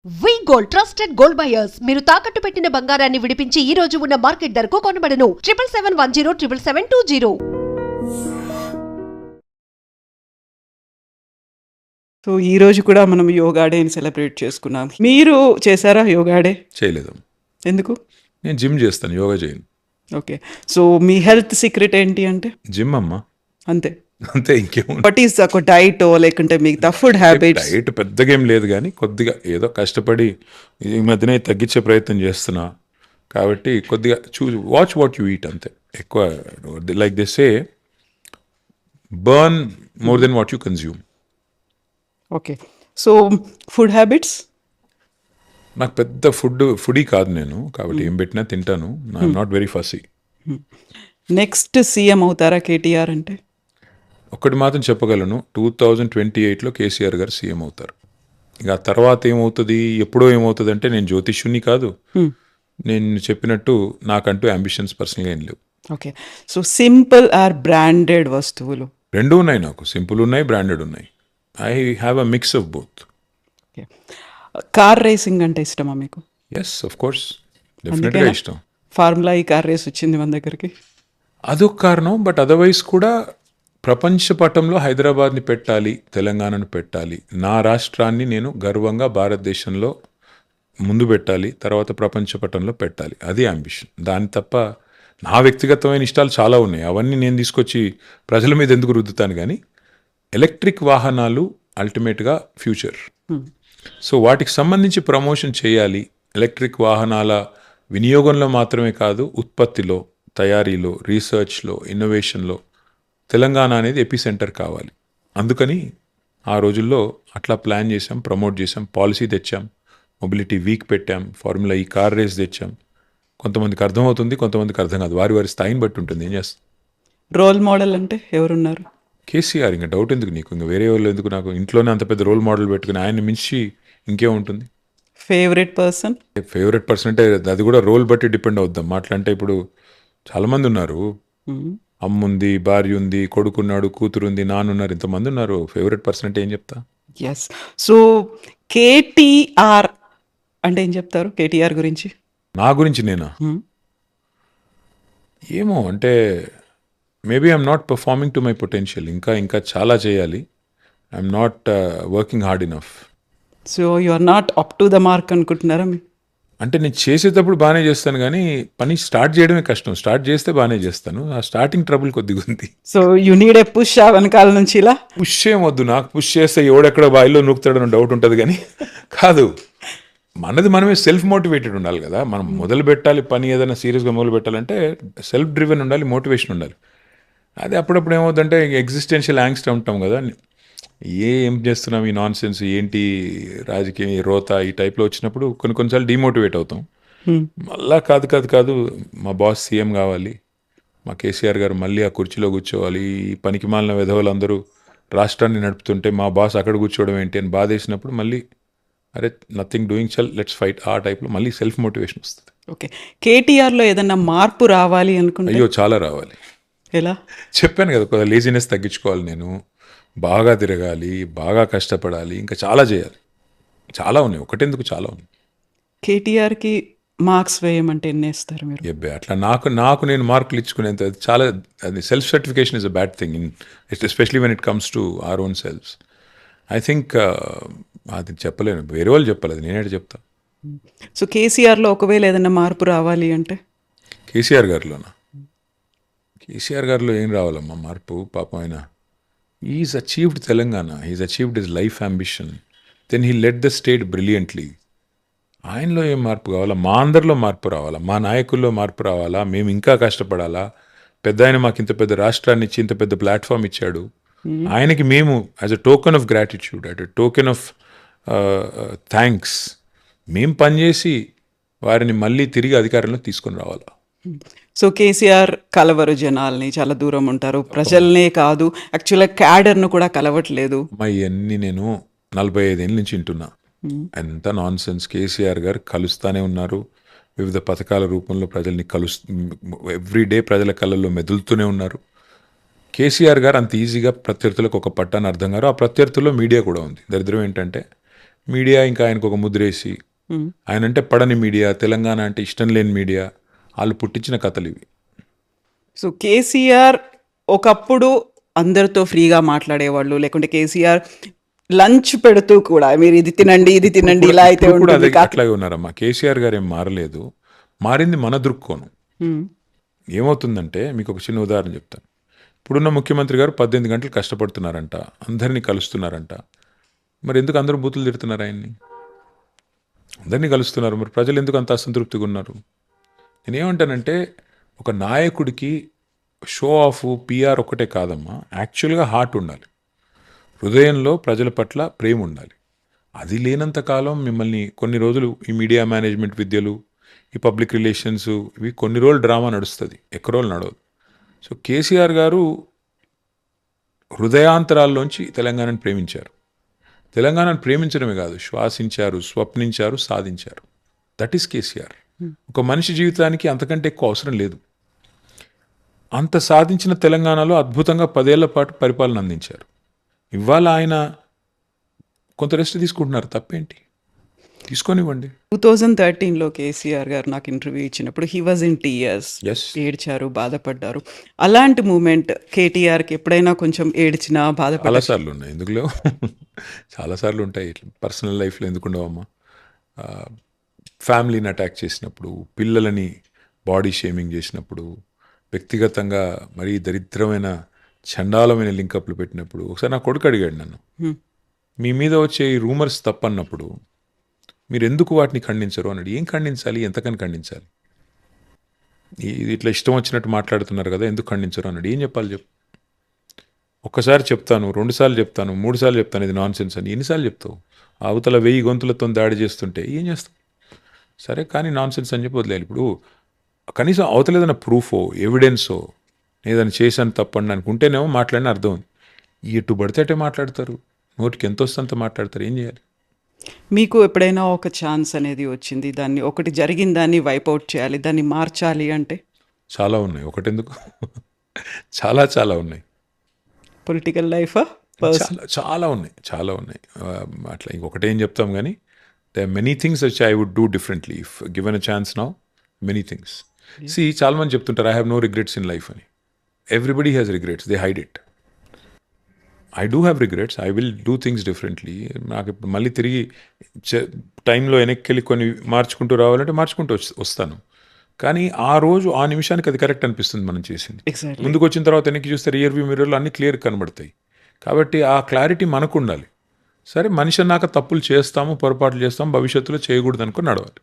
వి gold trusted gold buyers మీరు తాకట్టు పెట్టిన బంగారాన్ని విడిపించి ఈ రోజు ఉన్న మార్కెట్ ధరకు కొనబడను 7771077720. సో ఈ రోజు కూడా మనం యోగా డేని సెలబ్రేట్ చేసుకున్నాం. మీరు చేశారా యోగా డే? చేయలేదు. ఎందుకు? నేను జిమ్ చేస్తాను, యోగా చేయను. ఓకే. సో మీ హెల్త్ సీక్రెట్ ఏంటి అంటే? జిమ్ అమ్మ, అంతే అంతే, ఇంకేముంది. బట్ ఈస్ ఒక డైట్ లేకుంటే మిగతా ఫుడ్ హ్యాబిట్స్? డైట్ పెద్దగా ఏం లేదు, కానీ కొద్దిగా ఏదో కష్టపడి ఈ మధ్యనే తగ్గించే ప్రయత్నం చేస్తున్నా. కాబట్టి కొద్దిగా వాచ్ వాట్ యు ఈట్, అంతే. ఎక్కువ like they say burn more than what you consume. Okay. So food habits? నాకు పెద్ద ఫుడీ కాదు నేను, కాబట్టి ఏం పెట్టినా తింటాను. I'm not very Fasi. Next CM అవుతారా కేటీఆర్ అంటే? ఒక్కటి మాత్రం చెప్పగలను, 2028లో కేసీఆర్ గారు సీఎం అవుతారు. ఇక ఆ తర్వాత ఏమవుతుంది, ఎప్పుడో ఏమవుతుంది అంటే నేను జ్యోతిష్యుని కాదు. నేను చెప్పినట్టు నాకంటూ అంబిషన్స్ పర్సనల్గా ఏం లేవు. Okay. So simple are branded వస్తువులు? రెండు ఉన్నాయి నాకు, సింపుల్ ఉన్నాయి, బ్రాండెడ్ ఉన్నాయి. I have a mix of both. Okay. Car racing అంటే ఇష్టమా మీకు? ఎస్, ఆఫ్ కోర్స్, డెఫినెట్గా ఇష్టం. ఫార్ములా ఈ కార్ రేస్ వచ్చింది మన దగ్గరికి, అదొక కారణం. బట్ అదర్వైజ్ కూడా ప్రపంచ పటంలో హైదరాబాద్ని పెట్టాలి, తెలంగాణను పెట్టాలి, నా రాష్ట్రాన్ని నేను గర్వంగా భారతదేశంలో ముందు పెట్టాలి, తర్వాత ప్రపంచ పటంలో పెట్టాలి. అది అంబిషన్. దాని తప్ప నా వ్యక్తిగతమైన ఇష్టాలు చాలా ఉన్నాయి, అవన్నీ నేను తీసుకొచ్చి ప్రజల మీద ఎందుకు రుద్దుతాను. కానీ ఎలక్ట్రిక్ వాహనాలు అల్టిమేట్గా ఫ్యూచర్. సో వాటికి సంబంధించి ప్రమోషన్ చేయాలి. ఎలక్ట్రిక్ వాహనాల వినియోగంలో మాత్రమే కాదు, ఉత్పత్తిలో, తయారీలో, రీసెర్చ్లో, ఇన్నోవేషన్లో తెలంగాణ అనేది ఎపిసెంటర్ కావాలి. అందుకని ఆ రోజుల్లో అట్లా ప్లాన్ చేసాం, ప్రమోట్ చేసాం, పాలసీ తెచ్చాం, మొబిలిటీ వీక్ పెట్టాం, ఫార్ములా ఈ కార్ రేస్ తెచ్చాం. కొంతమందికి అర్థమవుతుంది, కొంతమందికి అర్థం కాదు, వారి వారి స్థాయిని బట్టి ఉంటుంది. ఏం చేస్తాం. రోల్ మోడల్ అంటే ఎవరున్నారు? కేసీఆర్. ఇంకా డౌట్ ఎందుకు నీకు, ఇంకా వేరే వాళ్ళు ఎందుకు? నాకు ఇంట్లోనే అంత పెద్ద రోల్ మోడల్ పెట్టుకుని ఆయన మించి ఇంకేముంటుంది. Favourite person? ఫేవరెట్ పర్సన్ అంటే అది కూడా రోల్ బట్టి డిపెండ్ అవుద్దాం. మాట్లాంటే ఇప్పుడు చాలామంది ఉన్నారు, అమ్ముంది, భార్య ఉంది, కొడుకున్నాడు, కూతురుంది, నాన్నున్నారు, ఇంతమంది ఉన్నారు. ఫేవరెట్ పర్సన్ అంటే ఏం చెప్తా? ఎస్. సో కేటీఆర్ అంటే ఏం చెప్తారు కేటీఆర్ గురించి? నా గురించి నేనా? ఏమో అంటే maybe I'm not performing to my potential. ఇంకా చాలా చేయాలి. I'm not working hard enough. So you are not up to the mark అనుకుంటున్నారా? అంటే నేను చేసేటప్పుడు బాగానే చేస్తాను, కానీ పని స్టార్ట్ చేయడమే కష్టం. స్టార్ట్ చేస్తే బాగానే చేస్తాను, ఆ స్టార్టింగ్ ట్రబుల్ కొద్దిగా ఉంది. So you need a push వెనకాల నుంచి ఇలా? పుష్ ఏం వద్దు నాకు. పుష్ చేస్తే ఎవడెక్కడ బాయిలో నూకుతాడని డౌట్ ఉంటుంది, కానీ కాదు. మనది మనమే సెల్ఫ్ మోటివేటెడ్ ఉండాలి కదా. మనం మొదలు పెట్టాలి పని, ఏదైనా సీరియస్గా మొదలు పెట్టాలంటే సెల్ఫ్ డ్రివెన్ ఉండాలి, మోటివేషన్ ఉండాలి. అది అప్పుడప్పుడు ఏమవుతుందంటే ఎగ్జిస్టెన్షియల్ యాంగ్స్ట్ ఉంటాం కదా, ఏం చేస్తున్నాం ఈ నాన్ సెన్స్, ఏంటి రాజకీయం, ఈ రోత, ఈ టైప్లో వచ్చినప్పుడు కొన్నిసార్లు డిమోటివేట్ అవుతాం. మళ్ళా కాదు, మా బాస్ సీఎం కావాలి, మా కేసీఆర్ గారు మళ్ళీ ఆ కుర్చీలో కూర్చోవాలి, ఈ పనికి మాలిన విధవలందరూ రాష్ట్రాన్ని నడుపుతుంటే మా బాస్ అక్కడ కూర్చోవడం ఏంటి అని బాధేసినప్పుడు మళ్ళీ అరే నథింగ్ డూయింగ్, చల్ లెట్స్ ఫైట్, ఆ టైప్లో మళ్ళీ సెల్ఫ్ మోటివేషన్ వస్తుంది. ఓకే. కేటీఆర్లో ఏదన్నా మార్పు రావాలి అనుకుంటే? అయ్యో చాలా రావాలి. ఎలా? చెప్పాను కదా, కొద్దిగా లేజినెస్ తగ్గించుకోవాలి, నేను బాగా తిరగాలి, బాగా కష్టపడాలి, ఇంకా చాలా చేయాలి. చాలా ఉన్నాయి, ఒకటెందుకు చాలా ఉన్నాయి. కేటీఆర్కి మార్క్స్ వేయమంటే ఎన్ని వేస్తారు మీరు? ఎబ్బే అట్లా నాకు నేను మార్కులు ఇచ్చుకునేంత చాలా, అది self certification is a bad thing in especially when it comes to our own selves. I think అది చెప్పలేను, వేరే వాళ్ళు చెప్పాలి, అది నేనే చెప్తా. సో కేసీఆర్లో ఒకవేళ ఏదైనా మార్పు రావాలి అంటే? కేసీఆర్ గారిలోనా? కేసీఆర్ గారిలో ఏం రావాలమ్మా మార్పు? పాపం ఆయన is achieved Telangana, is achieved his life ambition, then he led the state brilliantly. ఆయనలో ఏం మార్పు కావాలా? మా అందరిలో మార్పు రావాలా, మా నాయకుల్లో మార్పు రావాలా, మేము ఇంకా కష్టపడాలా. పెద్ద ఆయన మాకు ఇంత పెద్ద రాష్ట్రాన్ని ఇచ్చి ఇంత పెద్ద ప్లాట్ఫామ్ ఇచ్చాడు, ఆయనకి మేము as a token of gratitude, as a token of thanks మేము పనిచేసి వారిని మళ్ళీ తిరిగి అధికారంలో తీసుకొని రావాలా. సో కేసీఆర్ కలవరు జనాల్ని, చాలా దూరం ఉంటారు, ప్రజల్నే కాదు యాక్చువల్గా క్యాడర్ను కూడా కలవట్లేదు. ఇవన్నీ నేను 45 ఏళ్ళ నుంచి వింటున్నా, ఎంత నాన్ సెన్స్. కేసీఆర్ గారు కలుస్తానే ఉన్నారు, వివిధ పథకాల రూపంలో ప్రజల్ని ఎవ్రీడే ప్రజల కళ్ళల్లో మెదులుతూనే ఉన్నారు. కేసీఆర్ గారు అంత ఈజీగా ప్రత్యర్థులకు ఒక పట్టాన్ని అర్థం గారు. ఆ ప్రత్యర్థుల్లో మీడియా కూడా ఉంది. దరిద్రం ఏంటంటే మీడియా ఇంకా ఆయనకు ఒక ముద్రేసి, ఆయన అంటే పడని మీడియా, తెలంగాణ అంటే ఇష్టం లేని మీడియా, వాళ్ళు పుట్టించిన కథలు ఇవి. సో కేసీఆర్ ఒకప్పుడు అందరితో ఫ్రీగా మాట్లాడేవాళ్ళు, లేకుంటే కేసీఆర్ లంచ్ పెడుతూ కూడా మీరు ఇది తినండి ఇది తినండి ఇలా అయితే ఇప్పుడు కూడా ఉంటుంది అదే అట్లాగే ఉన్నారమ్మా. కేసీఆర్ గారు ఏం మారలేదు, మారింది మన దృక్కోణం. ఏమవుతుందంటే మీకు ఒక చిన్న ఉదాహరణ చెప్తాను. ఇప్పుడున్న ముఖ్యమంత్రి గారు 18 గంటలు కష్టపడుతున్నారంట, అందరినీ కలుస్తున్నారంట. మరి ఎందుకు అందరూ బూతులు తిడుతున్నారు ఆయన్ని? అందరినీ కలుస్తున్నారు, మరి ప్రజలు ఎందుకు అంత అసంతృప్తిగా ఉన్నారు? నేనేమంటానంటే ఒక నాయకుడికి షో ఆఫ్ పిఆర్ ఒకటే కాదమ్మా, యాక్చువల్గా హార్ట్ ఉండాలి, హృదయంలో ప్రజల పట్ల ప్రేమ ఉండాలి. అది లేనంత కాలం మిమ్మల్ని కొన్ని రోజులు ఈ మీడియా మేనేజ్మెంట్ విద్యలు, ఈ పబ్లిక్ రిలేషన్స్, ఇవి కొన్ని రోజులు డ్రామా నడుస్తుంది, ఎక్కువ రోజులు నడవదు. సో కేసీఆర్ గారు హృదయాంతరాల్లోంచి తెలంగాణను ప్రేమించారు. తెలంగాణను ప్రేమించడమే కాదు, శ్వాసించారు, స్వప్నించారు, సాధించారు. That is KCR. ఒక మనిషి జీవితానికి అంతకంటే ఎక్కువ అవసరం లేదు. అంత సాధించిన తెలంగాణలో అద్భుతంగా 10 ఏళ్ల పాటు పరిపాలన అందించారు. ఇవాళ ఆయన కొంత రెస్ట్ తీసుకుంటున్నారు, తప్పేంటి? తీసుకొనివ్వండి. 2013లో కేసీఆర్ గారు నాకు ఇంటర్వ్యూ ఇచ్చినప్పుడు he was in tears, Yes. ఏడ్చారు, బాధపడ్డారు. అలాంటి మూమెంట్ కేటీఆర్కి ఎప్పుడైనా కొంచెం ఏడ్చినా బాధపడ్డా? చాలాసార్లు ఉన్నాయి, ఎందుకు లేవు? చాలాసార్లు ఉంటాయి. ఇట్లా పర్సనల్ లైఫ్లో ఎందుకు ఉండవమ్మా? ఫ్యామిలీని అటాక్ చేసినప్పుడు, పిల్లలని బాడీ షేమింగ్ చేసినప్పుడు, వ్యక్తిగతంగా మరీ దరిద్రమైన చండాలమైన లింకప్లు పెట్టినప్పుడు, ఒకసారి నా కొడుకు అడిగాడు నన్ను, మీ మీద వచ్చే ఈ రూమర్స్ తప్పన్నప్పుడు మీరు ఎందుకు వాటిని ఖండించరు అన్నాడు. ఏం ఖండించాలి, ఎంతకని ఖండించాలి? ఇది ఇట్లా ఇష్టం వచ్చినట్టు మాట్లాడుతున్నారు కదా, ఎందుకు ఖండించరు అన్నాడు. ఏం చెప్పాలి చెప్పు? ఒక్కసారి చెప్తాను, 2 సార్లు చెప్తాను, 3 సార్లు చెప్తాను ఇది నాన్ సెన్స్ అని. ఎన్నిసార్లు చెప్తావు? అవతల 1000 గొంతులతో దాడి చేస్తుంటే ఏం చేస్తావు? సరే కానీ నాన్ సెన్స్ అని చెప్పి వదిలేయాలి. ఇప్పుడు కనీసం అవతల ఏదైనా ప్రూఫో, ఎవిడెన్సో, ఏదైనా చేశాను తప్పండి అనుకుంటేనేమో మాట్లాడిన అర్థం ఉంది. ఎటు పడితే అటే మాట్లాడతారు, నోటికి ఎంత వస్తే అంత మాట్లాడతారు. ఏం చేయాలి? మీకు ఎప్పుడైనా ఒక ఛాన్స్ అనేది వచ్చింది, దాన్ని ఒకటి జరిగిన దాన్ని వైప్అవుట్ చేయాలి, దాన్ని మార్చాలి అంటే? చాలా ఉన్నాయి, ఒకటెందుకు చాలా చాలా ఉన్నాయి. పొలిటికల్ లైఫా? చాలా ఉన్నాయి, చాలా ఉన్నాయి. అట్లా ఇంకొకటేం చెప్తాం కానీ they are many things which I would do differently if given a chance now. Many things. See చాలా మంది చెప్తుంటారు I have no regrets in life అని. Everybody has regrets, they hide it. I do have regrets, I will do things differently. నాకు ఇప్పుడు మళ్ళీ తిరిగి టైంలో వెనక్కి వెళ్ళి కొన్ని మార్చుకుంటూ రావాలంటే మార్చుకుంటూ వస్తాను. కానీ ఆ రోజు ఆ నిమిషానికి అది కరెక్ట్ అనిపిస్తుంది మనం చేసింది. ఎగ్జాక్ట్లీ. ముందుకు వచ్చిన తర్వాత వెనక్కి చూస్తే రియర్ వ్యూ మిర్రర్లో అన్ని క్లియర్ కనబడతాయి. కాబట్టి ఆ క్లారిటీ మనకు ఉండాలి. సరే మనిషి అన్నాక తప్పులు చేస్తాము, పొరపాట్లు చేస్తాము, భవిష్యత్తులో చేయకూడదు అనుకుని నడవాలి.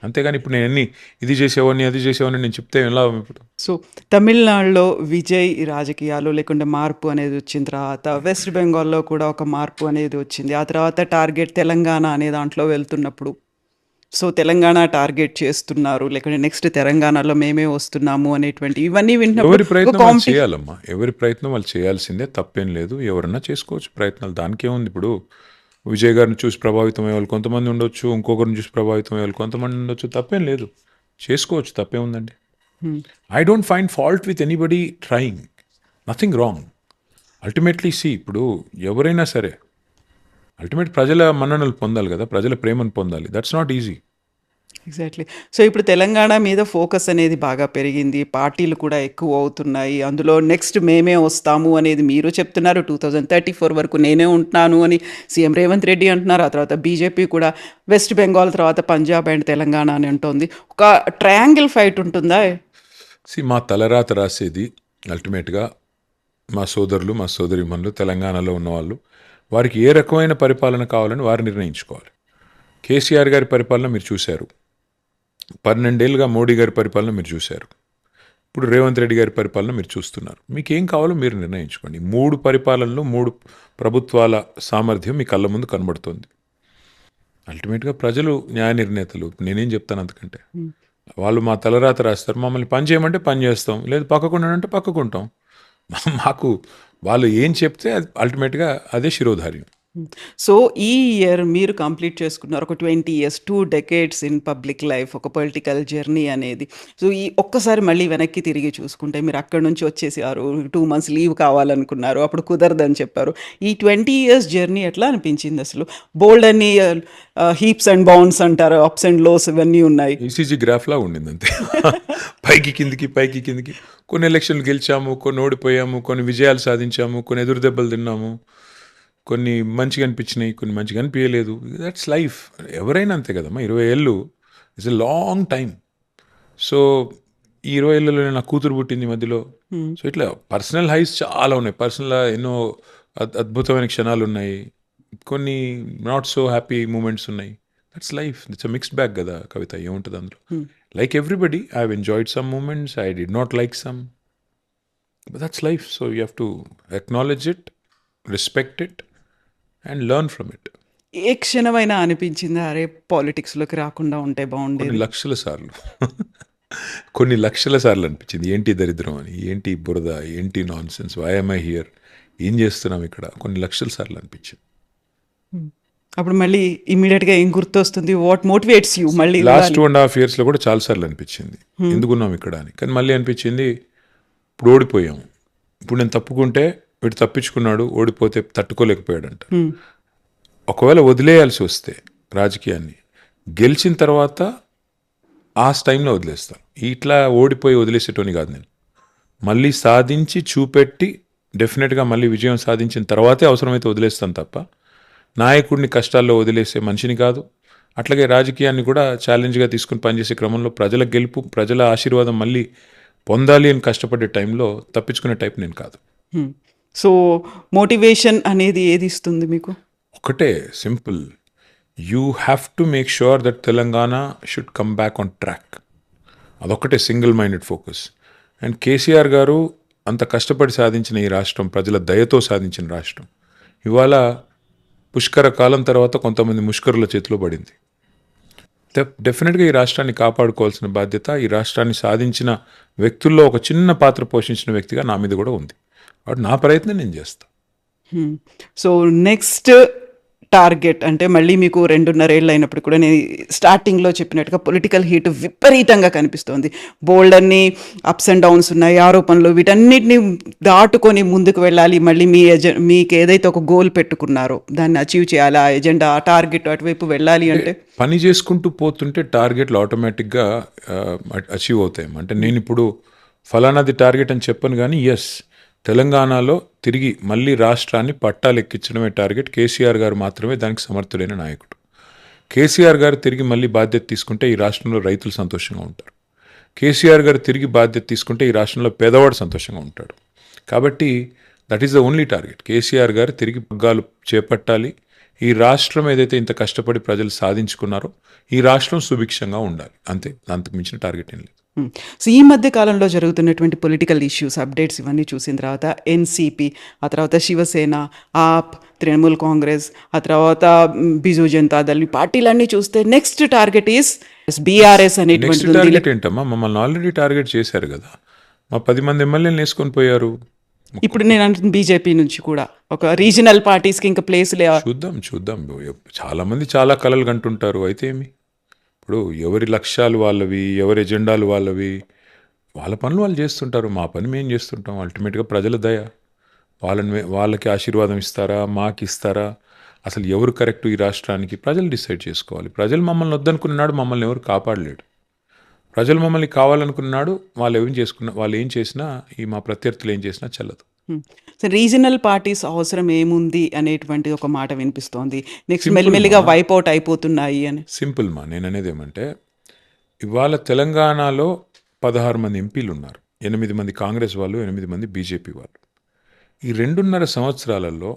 అంతేగాని ఇప్పుడు నేను ఇది చేసేవాడిని అది చేసేవాడిని నేను చెప్తే ఎలా ఇప్పుడు? సో తమిళనాడులో విజయ్ రాజకీయాలు లేకుంటే మార్పు అనేది వచ్చిన తర్వాత వెస్ట్ బెంగాల్లో కూడా ఒక మార్పు అనేది వచ్చింది. ఆ తర్వాత టార్గెట్ తెలంగాణ అనే దాంట్లో వెళ్తున్నప్పుడు సో తెలంగాణ టార్గెట్ చేస్తున్నారు, లేకుంటే నెక్స్ట్ తెలంగాణలో మేమే వస్తున్నాము అనేటువంటి ఇవన్నీ ఎవరి వింటున్నప్పుడు ప్రయత్నం వాళ్ళు చేయాలమ్మా, ఎవరి ప్రయత్నం వాళ్ళు చేయాల్సిందే, తప్పేం లేదు. ఎవరన్నా చేసుకోవచ్చు ప్రయత్నాలు, దానికేముంది. ఇప్పుడు విజయ్ గారిని చూసి ప్రభావితం అయ్యే వాళ్ళు కొంతమంది ఉండొచ్చు, ఇంకొకరిని చూసి ప్రభావితం అయ్యే వాళ్ళు కొంతమంది ఉండొచ్చు, తప్పేం లేదు, చేసుకోవచ్చు, తప్పేముందండి. I don't find fault with anybody trying, nothing wrong. Ultimately ఇప్పుడు ఎవరైనా సరే అల్టిమేట్ ప్రజల మన్ననలు పొందాలి కదా, ప్రజల ప్రేమను పొందాలి. That's not easy. Exactly. So ఇప్పుడు తెలంగాణ మీద ఫోకస్ అనేది బాగా పెరిగింది, పార్టీలు కూడా ఎక్కువ అవుతున్నాయి, అందులో నెక్స్ట్ మేమే వస్తాము అనేది మీరు చెప్తున్నారు. 2034 వరకు నేనే ఉంటున్నాను అని సీఎం రేవంత్ రెడ్డి అంటున్నారు. ఆ తర్వాత బీజేపీ కూడా వెస్ట్ బెంగాల్ తర్వాత పంజాబ్ అండ్ తెలంగాణ అని అంటోంది. ఒక ట్రయాంగిల్ ఫైట్ ఉంటుందా? మా తలరాత రాసేది అల్టిమేట్గా మా సోదరులు, మా సోదరిమణులు, తెలంగాణలో ఉన్నవాళ్ళు, వారికి ఏ రకమైన పరిపాలన కావాలని వారు నిర్ణయించుకోవాలి. కేసీఆర్ గారి పరిపాలన మీరు చూశారు, 12 ఏళ్ళుగా మోడీ గారి పరిపాలన మీరు చూశారు, ఇప్పుడు రేవంత్ రెడ్డి గారి పరిపాలన మీరు చూస్తున్నారు. మీకు ఏం కావాలో మీరు నిర్ణయించుకోండి. 3 పరిపాలనలు, 3 ప్రభుత్వాల సామర్థ్యం మీ కళ్ళ ముందు కనబడుతుంది. అల్టిమేట్గా ప్రజలు న్యాయ నిర్ణేతలు, నేనేం చెప్తాను అంతకంటే. వాళ్ళు మా తలరాత రాస్తారు, మమ్మల్ని పని చేయమంటే పని చేస్తాం, లేదు పక్కకుండానంటే పక్కకుంటాం. మాకు వాళ్ళు ఏం చెప్తే అది అల్టిమేట్గా అదే శిరోధార్యం. సో, ఈ ఇయర్ మీరు కంప్లీట్ చేసుకున్నారు. ఒక 20 years, 2 decades in public life, ఒక పొలిటికల్ జర్నీ అనేది. సో, ఈ ఒక్కసారి మళ్ళీ వెనక్కి తిరిగి చూసుకుంటే మీరు అక్కడి నుంచి వచ్చేసారు. 2 మంత్స్ లీవ్ కావాలనుకున్నారు. అప్పుడు కుదరదని చెప్పారు. ఈ 20 ఇయర్స్ జర్నీ ఎట్లా అనిపించింది అసలు? బోలెడన్ని హీప్స్ అండ్ బౌండ్స్ అంటారు. అప్స్ అండ్ లోస్ ఇవన్నీ ఉన్నాయి. ఈసీజీ గ్రాఫ్లా ఉండింది అంతే. పైకి కిందికి పైకి కిందికి. కొన్ని ఎలక్షన్లు గెలిచాము, కొన్ని ఓడిపోయాము, కొన్ని విజయాలు సాధించాము, కొన్ని ఎదురు దెబ్బలు తిన్నాము, కొన్ని మంచిగా అనిపించినాయి, కొన్ని మంచిగా అనిపించలేదు. That's life. ఎవరైనా అంతే కదమ్మా. 20 ఏళ్ళు it's a long time. So ఈ 20 ఏళ్ళలో నా కూతురు పుట్టింది మధ్యలో. సో ఇట్లా పర్సనల్ హైస్ చాలా ఉన్నాయి. పర్సనల్ ఎన్నో అద్భుతమైన క్షణాలు ఉన్నాయి, కొన్ని నాట్ సో హ్యాపీ మూమెంట్స్ ఉన్నాయి. That's life. It's a mixed bag కదా కవిత. ఏముంటుంది అందులో? Like everybody I have enjoyed some moments, I did not like some, but that's life. So you have to acknowledge it, respect it and learn from it. ఏ క్షణమైనా అనిపించిందా అరే పాలిటిక్స్‌లోకి రాకుండా ఉంటే కొన్ని బావుండేది? లక్షల సార్లు కొన్ని లక్షల సార్లు అనిపించింది. ఏంటి దరిద్రం అని, ఏంటి బురద, ఏంటి nonsense, why am I here, ఏం చేస్తున్నాం ఇక్కడ, కొన్ని లక్షల సార్లు అనిపించింది. అప్పుడు మళ్ళీ ఇమ్మీడియేట్‌గా ఏం గుర్తొస్తుంది? వాట్ మోటివేట్స్ యూ మళ్ళీ లాస్ట్ వెళ్ళాలి? 2.5 ఇయర్స్లో కూడా చాలాసార్లు అనిపించింది ఎందుకున్నాం ఇక్కడ అని. కానీ మళ్ళీ అనిపించింది ఇప్పుడు ఓడిపోయాం, ఇప్పుడు నేను తప్పుకుంటే వీడు తప్పించుకున్నాడు, ఓడిపోతే తట్టుకోలేకపోయాడంట. ఒకవేళ వదిలేయాల్సి వస్తే రాజకీయాన్ని, గెలిచిన తర్వాత ఆ టైంలో వదిలేస్తాను. ఇట్లా ఓడిపోయి వదిలేసేటోని కాదు నేను. మళ్ళీ సాధించి చూపెట్టి డెఫినెట్గా మళ్ళీ విజయం సాధించిన తర్వాతే అవసరమైతే వదిలేస్తాను తప్ప నాయకుడిని కష్టాల్లో వదిలేసే మనిషిని కాదు. అట్లాగే రాజకీయాన్ని కూడా ఛాలెంజ్గా తీసుకుని పనిచేసే క్రమంలో ప్రజల గెలుపు, ప్రజల ఆశీర్వాదం మళ్ళీ పొందాలి అని కష్టపడే టైంలో తప్పించుకునే టైప్ నేను కాదు. సో మోటివేషన్ అనేది ఏది ఇస్తుంది మీకు? ఒకటే simple, you have to make sure that Telangana should come back on track. అదొక్కటే single minded focus. And KCR garu అంత కష్టపడి సాధించిన ఈ రాష్ట్రం, ప్రజల దయతో సాధించిన రాష్ట్రం, ఇవాళ పుష్కర కాలం తర్వాత కొంతమంది ముష్కరుల చేతిలో పడింది. డెఫినెట్గా ఈ రాష్ట్రాన్ని కాపాడుకోవాల్సిన బాధ్యత ఈ రాష్ట్రాన్ని సాధించిన వ్యక్తుల్లో ఒక చిన్న పాత్ర పోషించిన వ్యక్తిగా నా మీద కూడా ఉంది. కాబట్టి నా ప్రయత్నం నేను చేస్తాను. సో నెక్స్ట్ టార్గెట్ అంటే మళ్ళీ మీకు 2.5 ఏళ్ళు అయినప్పుడు కూడా నేను స్టార్టింగ్లో చెప్పినట్టుగా పొలిటికల్ హీట్ విపరీతంగా కనిపిస్తోంది. బోల్డ్ అన్ని అప్స్ అండ్ డౌన్స్ ఉన్నాయి, ఆరోపణలు, వీటన్నిటిని దాటుకొని ముందుకు వెళ్ళాలి. మళ్ళీ మీకు ఏదైతే ఒక గోల్ పెట్టుకున్నారో దాన్ని అచీవ్ చేయాలి, ఆ ఎజెండా, ఆ టార్గెట్ అటువైపు వెళ్ళాలి అంటే పని చేసుకుంటూ పోతుంటే టార్గెట్లు ఆటోమేటిక్గా అచీవ్ అవుతాయి. అంటే నేను ఇప్పుడు ఫలానాది టార్గెట్ అని చెప్పను, కానీ ఎస్, తెలంగాణలో తిరిగి మళ్ళీ రాష్ట్రాన్ని పట్టాలెక్కించడమే టార్గెట్. కేసీఆర్ గారు మాత్రమే దానికి సమర్థుడైన నాయకుడు. కేసీఆర్ గారు తిరిగి మళ్ళీ బాధ్యత తీసుకుంటే ఈ రాష్ట్రంలో రైతులు సంతోషంగా ఉంటారు. కేసీఆర్ గారు తిరిగి బాధ్యత తీసుకుంటే ఈ రాష్ట్రంలో పేదవాడు సంతోషంగా ఉంటాడు. కాబట్టి that is the only target. KCR గారు తిరిగి పగ్గాలు చేపట్టాలి. ఈ రాష్ట్రం ఏదైతే ఇంత కష్టపడి ప్రజలు సాధించుకున్నారో ఈ రాష్ట్రం సుభిక్షంగా ఉండాలి. అంతే, అంతకు మించిన టార్గెట్ ఏం లేదు. సో ఈ మధ్య కాలంలో జరుగుతున్నటువంటి పొలిటికల్ ఇష్యూస్, అప్డేట్స్ ఇవన్నీ చూసిన తర్వాత ఎన్సీపీ, ఆ తర్వాత శివసేన, ఆప్, తృణమూల్ కాంగ్రెస్, ఆ తర్వాత బిజు జనతా దళ్, ఈ పార్టీలన్నీ చూస్తే next target is BRS next అనేటువంటిది ఉంది. టార్గెట్ ఏంటమ్మా? మమ్మల్ని ఆల్రెడీ టార్గెట్ చేశారు కదా. మా 10 మంది ఎమ్మెల్యేలు వేసుకొని పోయారు. ఇప్పుడు నేను అంటున్న బీజేపీ నుంచి కూడా ఒక రీజనల్ పార్టీస్కి ఇంకా ప్లేస్ లే. చూద్దాం. చాలామంది చాలా కలలు కంటుంటారు. అయితే ఏమి, ఇప్పుడు ఎవరి లక్ష్యాలు వాళ్ళవి, ఎవరి ఎజెండాలు వాళ్ళవి, వాళ్ళ పనులు వాళ్ళు చేస్తుంటారు. మా పని మేము చేస్తుంటాం. అల్టిమేట్గా ప్రజల దయ, వాళ్ళకి ఆశీర్వాదం ఇస్తారా, మాకు ఇస్తారా, అసలు ఎవరు కరెక్ట్ ఈ రాష్ట్రానికి ప్రజలు డిసైడ్ చేసుకోవాలి. ప్రజలు మమ్మల్ని వద్దనుకున్నాడు, మమ్మల్ని ఎవరు కాపాడలేడు. ప్రజలు మమ్మల్ని కావాలనుకున్నాడు, వాళ్ళు ఏం చేసినా, ఈ మా ప్రత్యర్థులు ఏం చేసినా చెల్లదు. సో రీజనల్ పార్టీస్ అవసరం ఏముంది అనేటువంటి ఒక మాట వినిపిస్తోంది. నెక్స్ట్ మెల్లిమెల్లిగా వైప్ అవుట్ అయిపోతున్నాయి అని. సింపుల్ మా, నేను అనేది ఏమంటే, ఇవాళ తెలంగాణలో 16 మంది ఎంపీలు ఉన్నారు. 8 మంది కాంగ్రెస్ వాళ్ళు, 8 మంది బీజేపీ వాళ్ళు. ఈ 2.5 సంవత్సరాలలో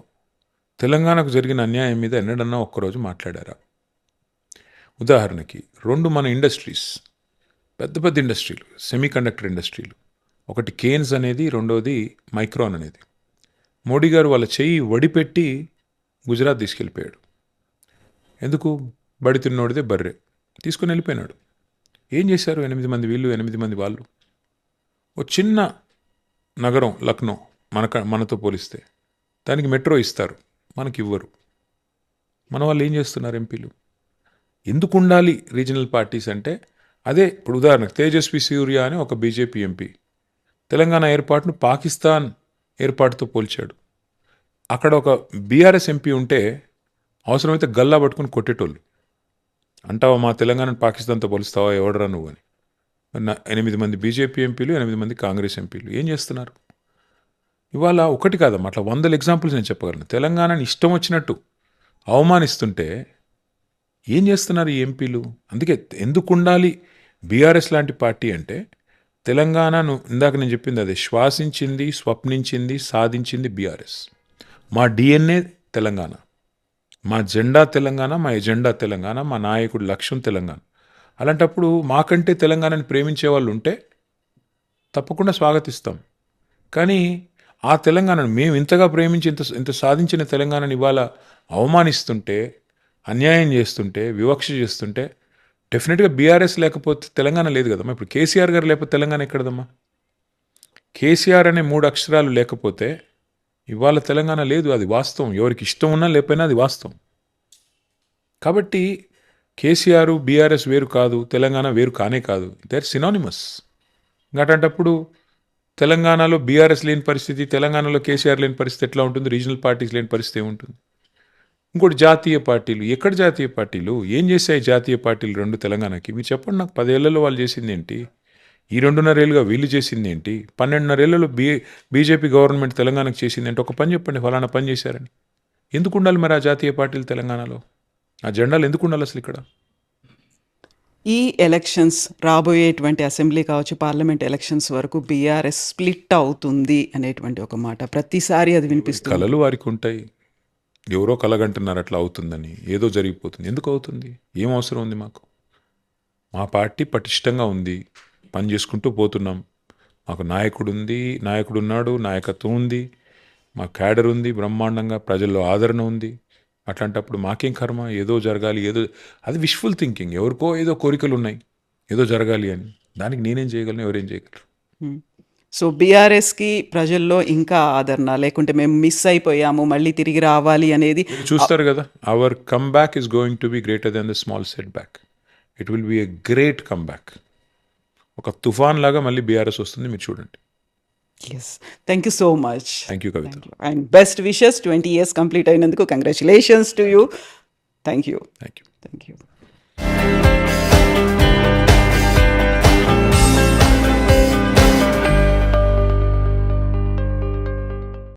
తెలంగాణకు జరిగిన అన్యాయం మీద ఎన్నడన్నా ఒక్కరోజు మాట్లాడారా? ఉదాహరణకి 2 మన ఇండస్ట్రీస్, పెద్ద ఇండస్ట్రీలు, సెమీకండక్టర్ ఇండస్ట్రీలు, ఒకటి కేన్స్ అనేది, రెండోది మైక్రాన్ అనేది. మోడీ గారు వాళ్ళ చెయ్యి వడిపెట్టి గుజరాత్ తీసుకెళ్ళిపోయాడు. ఎందుకు? బడి తిన్నోడిదే బర్రె తీసుకుని వెళ్ళిపోయినాడు. ఏం చేశారు 8 మంది వీళ్ళు, 8 మంది వాళ్ళు? ఓ చిన్న నగరం లక్నో మనతో పోలిస్తే దానికి మెట్రో ఇస్తారు, మనకి ఇవ్వరు. మన వాళ్ళు ఏం చేస్తున్నారు ఎంపీలు? ఎందుకు ఉండాలి రీజనల్ పార్టీస్ అంటే, అదే ఇప్పుడు ఉదాహరణకు తేజస్వి సూర్య అని ఒక బీజేపీ ఎంపీ తెలంగాణ ఏర్పాటును పాకిస్తాన్ ఏర్పాటుతో పోల్చాడు. అక్కడ ఒక బీఆర్ఎస్ ఎంపీ ఉంటే అవసరమైతే గల్లా పట్టుకుని కొట్టేటోళ్ళు. అంటావా మా తెలంగాణను పాకిస్తాన్తో పోలుస్తావా, ఎవడరా నువ్వు అని. 8 మంది బీజేపీ ఎంపీలు, 8 మంది కాంగ్రెస్ ఎంపీలు ఏం చేస్తున్నారు? ఇవాళ ఒకటి కాదమ్మా, అట్లా 100 ఎగ్జాంపుల్స్ నేను చెప్పగలను. తెలంగాణని ఇష్టం వచ్చినట్టు అవమానిస్తుంటే ఏం చేస్తున్నారు ఈ ఎంపీలు? అందుకే ఎందుకు ఉండాలి బీఆర్ఎస్ లాంటి పార్టీ అంటే, తెలంగాణను ఇందాక నేను చెప్పింది అదే, శ్వాసించింది, స్వప్నించింది, సాధించింది బీఆర్ఎస్. మా డిఎన్ఏ తెలంగాణ, మా జెండా తెలంగాణ, మా ఎజెండా తెలంగాణ, మా నాయకుడి లక్ష్యం తెలంగాణ. అలాంటప్పుడు మాకంటే తెలంగాణని ప్రేమించే వాళ్ళు ఉంటే తప్పకుండా స్వాగతిస్తాం. కానీ ఆ తెలంగాణను మేము ఇంతగా ప్రేమించి ఇంత సాధించిన తెలంగాణని ఇవాళ అవమానిస్తుంటే, అన్యాయం చేస్తుంటే, వివక్ష చేస్తుంటే డెఫినెట్గా బీఆర్ఎస్ లేకపోతే తెలంగాణ లేదు కదమ్మా. ఇప్పుడు కేసీఆర్ గారు లేకపోతే తెలంగాణ ఎక్కడదమ్మా? కేసీఆర్ అనే 3 అక్షరాలు లేకపోతే ఇవాళ తెలంగాణ లేదు. అది వాస్తవం. ఎవరికి ఇష్టం ఉన్నా లేకపోయినా అది వాస్తవం. కాబట్టి కేసీఆర్ బీఆర్ఎస్ వేరు కాదు, తెలంగాణ వేరు కానే కాదు. They are synonymous. అట్లాంటప్పుడు తెలంగాణలో బీఆర్ఎస్ లేని పరిస్థితి, తెలంగాణలో కేసీఆర్ లేని పరిస్థితి ఎట్లా ఉంటుంది? రీజనల్ పార్టీస్ లేని పరిస్థితి ఏముంటుంది? ఇంకోటి జాతీయ పార్టీలు. ఎక్కడ జాతీయ పార్టీలు? ఏం చేశాయి జాతీయ పార్టీలు 2 తెలంగాణకి? మీరు చెప్పండి నాకు. 10 ఏళ్లలో వాళ్ళు చేసింది ఏంటి? ఈ 2.5 ఏళ్ళుగా వీళ్ళు చేసింది ఏంటి? 12.5 ఏళ్లలో బీజేపీ గవర్నమెంట్ తెలంగాణకు చేసింది ఏంటి? ఒక పని చెప్పండి, ఫలానా పని చేశారని. ఎందుకు ఉండాలి మరి ఆ జాతీయ పార్టీలు తెలంగాణలో? ఆ జెండాలు ఎందుకు ఉండాలి అసలు ఇక్కడ? ఈ ఎలక్షన్స్ రాబోయేటువంటి అసెంబ్లీ కావచ్చు, పార్లమెంట్ ఎలక్షన్స్ వరకు బీఆర్ఎస్ స్ప్లిట్ అవుతుంది అనేటువంటి ఒక మాట ప్రతిసారి అది వినిపిస్తుంది. కలలు వారికి ఉంటాయి. ఎవరో కలగంటున్నారు అట్లా అవుతుందని, ఏదో జరిగిపోతుంది. ఎందుకు అవుతుంది? ఏం అవసరం ఉంది మాకు? మా పార్టీ పటిష్టంగా ఉంది, పని చేసుకుంటూ పోతున్నాం. మాకు నాయకుడు ఉన్నాడు, నాయకత్వం ఉంది, మా క్యాడర్ ఉంది, బ్రహ్మాండంగా ప్రజల్లో ఆదరణ ఉంది. అట్లాంటప్పుడు మాకేం కర్మ? ఏదో జరగాలి, అది విష్ఫుల్ థింకింగ్. ఎవరికో ఏదో కోరికలు ఉన్నాయి, ఏదో జరగాలి అని. దానికి నేనేం చేయగలను, ఎవరేం చేయగలరు? సో బీఆర్ఎస్కి ప్రజల్లో ఇంకా ఆదరణ, లేకుంటే మేము మిస్ అయిపోయాము, మళ్ళీ తిరిగి రావాలి అనేది చూస్తారు కదా. Our comeback is going to be greater than the small setback. It will be a great comeback. ఒక తుఫాన్ లాగా మళ్ళీ బీఆర్ఎస్ వస్తుంది, మీరు చూడండి. Yes, thank you so much. Thank you Kavitha. And best wishes. 20 years complete అయినందుకు congratulations to you. Thank you. Thank you. Thank you.